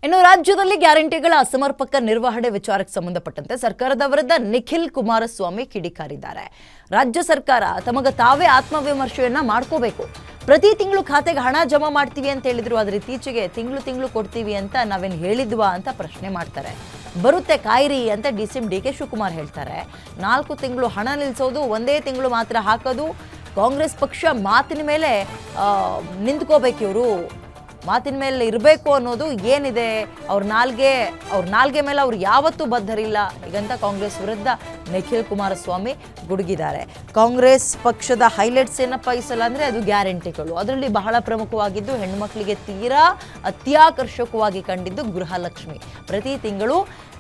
ಇನ್ನು ರಾಜ್ಯದಲ್ಲಿ ಗ್ಯಾರಂಟಿಗಳ ಅಸಮರ್ಪಕ ನಿರ್ವಹಣೆ ವಿಚಾರಕ್ಕೆ ಸಂಬಂಧಪಟ್ಟಂತೆ ಸರ್ಕಾರದ ವಿರುದ್ಧ ನಿಖಿಲ್ ಕುಮಾರಸ್ವಾಮಿ ಕಿಡಿಕಾರಿದ್ದಾರೆ. ರಾಜ್ಯ ಸರ್ಕಾರ ತಮಗೆ ತಾವೇ ಆತ್ಮವಿಮರ್ಶೆಯನ್ನ ಮಾಡ್ಕೋಬೇಕು. ಪ್ರತಿ ತಿಂಗಳು ಖಾತೆಗೆ ಹಣ ಜಮಾ ಮಾಡ್ತೀವಿ ಅಂತ ಹೇಳಿದ್ರು, ಆದ್ರೆ ಇತ್ತೀಚೆಗೆ ತಿಂಗಳು ಕೊಡ್ತೀವಿ ಅಂತ ನಾವೇನು ಹೇಳಿದ್ವಾ ಅಂತ ಪ್ರಶ್ನೆ ಮಾಡ್ತಾರೆ. ಬರುತ್ತೆ ಕಾಯಿರಿ ಅಂತ ಡಿ.ಕೆ ಶಿವಕುಮಾರ್ ಹೇಳ್ತಾರೆ. 4 ತಿಂಗಳು ಹಣ ನಿಲ್ಲಿಸೋದು, ಒಂದೇ ತಿಂಗಳು ಮಾತ್ರ ಹಾಕೋದು, ಕಾಂಗ್ರೆಸ್ ಪಕ್ಷ ಮಾತಿನ ಮೇಲೆ ನಿಂತ್ಕೋಬೇಕು, ಇವರು ಮಾತಿನ ಮೇಲೆ ಇರಬೇಕು ಅನ್ನೋದು ಏನಿದೆ, ಅವ್ರ ನಾಲ್ಗೆ ಮೇಲೆ ಅವ್ರು ಯಾವತ್ತೂ ಬದ್ಧರಿಲ್ಲ ಈಗಂತ ಕಾಂಗ್ರೆಸ್ ವಿರುದ್ಧ ನಿಖಿಲ್ ಕುಮಾರಸ್ವಾಮಿ ಗುಡುಗಿದ್ದಾರೆ. ಕಾಂಗ್ರೆಸ್ ಪಕ್ಷದ ಹೈಲೈಟ್ಸ್ ಏನಪ್ಪ ಈ ಸಲ ಅಂದರೆ ಅದು ಗ್ಯಾರಂಟಿಗಳು. ಅದರಲ್ಲಿ ಬಹಳ ಪ್ರಮುಖವಾಗಿದ್ದು ಹೆಣ್ಣುಮಕ್ಕಳಿಗೆ ತೀರಾ ಅತ್ಯಾಕರ್ಷಕವಾಗಿ ಕಂಡಿದ್ದು ಗೃಹಲಕ್ಷ್ಮಿ. ಪ್ರತಿ ತಿಂಗಳು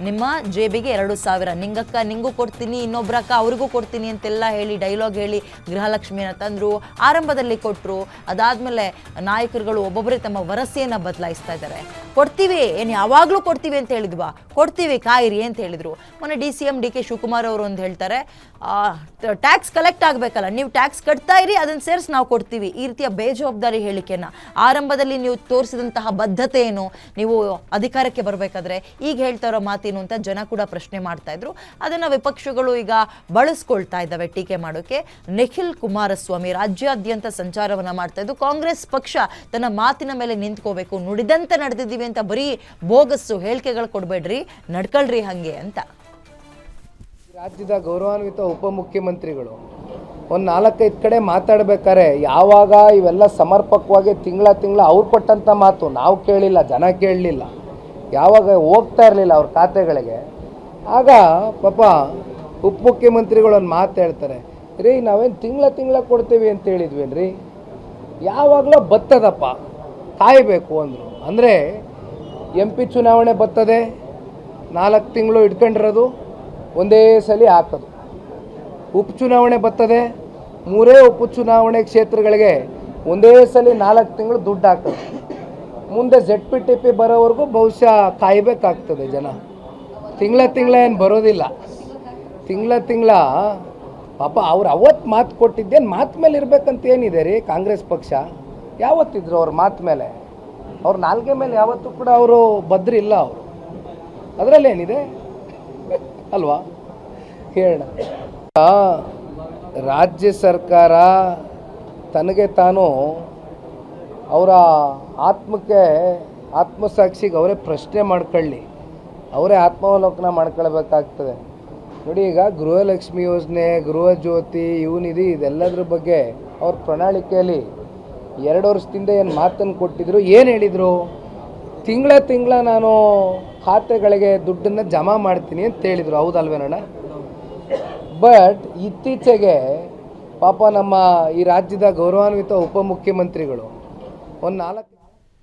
ನಿಮ್ಮ ಜೇಬಿಗೆ 2,000 ನಿಂಗಕ್ಕ ನಿಂಗೂ ಕೊಡ್ತೀನಿ, ಇನ್ನೊಬ್ರಕ್ಕ ಅವ್ರಿಗೂ ಕೊಡ್ತೀನಿ ಅಂತೆಲ್ಲ ಹೇಳಿ ಡೈಲಾಗ್ ಹೇಳಿ ಗೃಹಲಕ್ಷ್ಮಿನ ತಂದರು. ಆರಂಭದಲ್ಲಿ ಕೊಟ್ಟರು, ಅದಾದಮೇಲೆ ನಾಯಕರುಗಳು ಒಬ್ಬೊಬ್ಬರೇ ತಮ್ಮ ವರಸೆಯನ್ನು ಬದಲಾಯಿಸ್ತಾ ಇದ್ದಾರೆ. ಕೊಡ್ತೀವಿ, ಏನು ಯಾವಾಗಲೂ ಕೊಡ್ತೀವಿ ಅಂತ ಹೇಳಿದ್ವಾ, ಕೊಡ್ತೀವಿ ಕಾಯಿರಿ ಅಂತ ಹೇಳಿದರು. ಮೊನ್ನೆ ಡಿ.ಕೆ ಶಿವಕುಮಾರ್ ಅವರು ಒಂದು ಹೇಳ್ತಾರೆ, ಟ್ಯಾಕ್ಸ್ ಕಲೆಕ್ಟ್ ಆಗಬೇಕಲ್ಲ, ನೀವು ಟ್ಯಾಕ್ಸ್ ಕಟ್ತಾ ಇರಿ, ಅದನ್ನು ಸೇರಿಸಿ ನಾವು ಕೊಡ್ತೀವಿ. ಈ ರೀತಿಯ ಬೇಜವಾಬ್ದಾರಿ ಹೇಳಿಕೆಯನ್ನು ಆರಂಭದಲ್ಲಿ ನೀವು ತೋರಿಸಿದಂತಹ ಬದ್ಧತೆ ಏನು, ನೀವು ಅಧಿಕಾರಕ್ಕೆ ಬರಬೇಕಾದ್ರೆ ಈಗ ಹೇಳ್ತಾ ಇರೋ ಮಾತೇನು ಅಂತ ಜನ ಕೂಡ ಪ್ರಶ್ನೆ ಮಾಡ್ತಾ ಇದ್ರು. ಅದನ್ನು ವಿಪಕ್ಷಗಳು ಈಗ ಬಳಸ್ಕೊಳ್ತಾ ಇದ್ದಾವೆ ಟೀಕೆ ಮಾಡೋಕೆ. ನಿಖಿಲ್ ಕುಮಾರಸ್ವಾಮಿ ರಾಜ್ಯಾದ್ಯಂತ ಸಂಚಾರವನ್ನು ಮಾಡ್ತಾ ಇದ್ದು, ಕಾಂಗ್ರೆಸ್ ಪಕ್ಷ ತನ್ನ ಮಾತಿನ ಮೇಲೆ ನಿಂತ್ಕೋಬೇಕು, ನುಡಿದಂತೆ ನಡೆದಿದ್ದೀವಿ ಅಂತ ಬರೀ ಬೋಗಸ್ಸು ಹೇಳಿಕೆಗಳು ಕೊಡಬೇಡ್ರಿ, ನಡ್ಕೊಳ್ರಿ ಹಂಗೆ ಅಂತ. ರಾಜ್ಯದ ಗೌರವಾನ್ವಿತ ಉಪಮುಖ್ಯಮಂತ್ರಿಗಳು ಒಂದು 4-5 ಕಡೆ ಮಾತಾಡಬೇಕಾದ್ರೆ ಯಾವಾಗ ಇವೆಲ್ಲ ಸಮರ್ಪಕವಾಗಿ ತಿಂಗಳ ಅವ್ರು ಕೊಟ್ಟಂಥ ಮಾತು ನಾವು ಕೇಳಿಲ್ಲ, ಜನ ಕೇಳಲಿಲ್ಲ, ಯಾವಾಗ ಹೋಗ್ತಾ ಇರಲಿಲ್ಲ ಅವ್ರ ಖಾತೆಗಳಿಗೆ, ಆಗ ಪಾಪ ಉಪಮುಖ್ಯಮಂತ್ರಿಗಳು ಒಂದು ಮಾತು ಹೇಳ್ತಾರೆ, ರೀ ನಾವೇನು ತಿಂಗಳ ಕೊಡ್ತೀವಿ ಅಂತ ಹೇಳಿದ್ವೇನ್ರಿ, ಯಾವಾಗಲೂ ಬರ್ತದಪ್ಪ, ಕಾಯಬೇಕು ಅಂದರು. ಅಂದರೆ MP ಚುನಾವಣೆ ಬರ್ತದೆ, 4 ತಿಂಗಳು ಇಟ್ಕೊಂಡಿರೋದು, ಒಂದೇ ಸಲ ಹಾಕೋದು. ಉಪಚುನಾವಣೆ ಬರ್ತದೆ, 3 ಉಪಚುನಾವಣೆ ಕ್ಷೇತ್ರಗಳಿಗೆ ಒಂದೇ ಸಲ 4 ತಿಂಗಳು ದುಡ್ಡು ಹಾಕೋದು. ಮುಂದೆ ZPTP ಬರೋವರೆಗೂ ಬಹುಶಃ ಕಾಯಬೇಕಾಗ್ತದೆ ಜನ. ತಿಂಗಳ ಏನು ಬರೋದಿಲ್ಲ. ತಿಂಗಳ ಪಾಪ ಅವ್ರು ಅವತ್ತು ಮಾತು ಕೊಟ್ಟಿದ್ದೇನು ಮಾತು ಮೇಲೆ ಇರಬೇಕಂತ ಏನಿದೆ ರೀ. ಕಾಂಗ್ರೆಸ್ ಪಕ್ಷ ಯಾವತ್ತಿದ್ರು ಅವ್ರ ಮಾತು ಮೇಲೆ, ಅವ್ರ ನಾಲ್ಗೆ ಮೇಲೆ ಯಾವತ್ತೂ ಕೂಡ ಅವರು ಬದ್ರಿಲ್ಲ. ಅವರು ಅದರಲ್ಲೇನಿದೆ ಅಲ್ವಾ ಹೇಳೋಣ. ರಾಜ್ಯ ಸರ್ಕಾರ ತನಗೆ ತಾನು ಅವರ ಆತ್ಮಸಾಕ್ಷಿಗೆ ಅವರೇ ಪ್ರಶ್ನೆ ಮಾಡ್ಕೊಳ್ಳಿ, ಅವರೇ ಆತ್ಮಾವಲೋಕನ ಮಾಡ್ಕೊಳ್ಬೇಕಾಗ್ತದೆ. ನೋಡಿ, ಈಗ ಗೃಹಲಕ್ಷ್ಮಿ ಯೋಜನೆ, ಗೃಹ ಜ್ಯೋತಿ, ಯುವನಿಧಿ ಇದೆಲ್ಲದ್ರ ಬಗ್ಗೆ ಅವ್ರ ಪ್ರಣಾಳಿಕೆಯಲ್ಲಿ 2 ವರ್ಷದಿಂದ ಏನು ಮಾತನ್ನು ಕೊಟ್ಟಿದ್ರು, ಏನು ಹೇಳಿದರು, ತಿಂಗಳ ನಾನು ಖಾತೆಗಳಿಗೆ ದುಡ್ಡನ್ನು ಜಮಾ ಮಾಡ್ತೀನಿ ಅಂತ ಹೇಳಿದರು. ಹೌದಲ್ವೇನಣ್ಣ? ಬಟ್ ಇತ್ತೀಚೆಗೆ ಪಾಪ ನಮ್ಮ ಈ ರಾಜ್ಯದ ಗೌರವಾನ್ವಿತ ಉಪಮುಖ್ಯಮಂತ್ರಿಗಳು ಒಂದು 4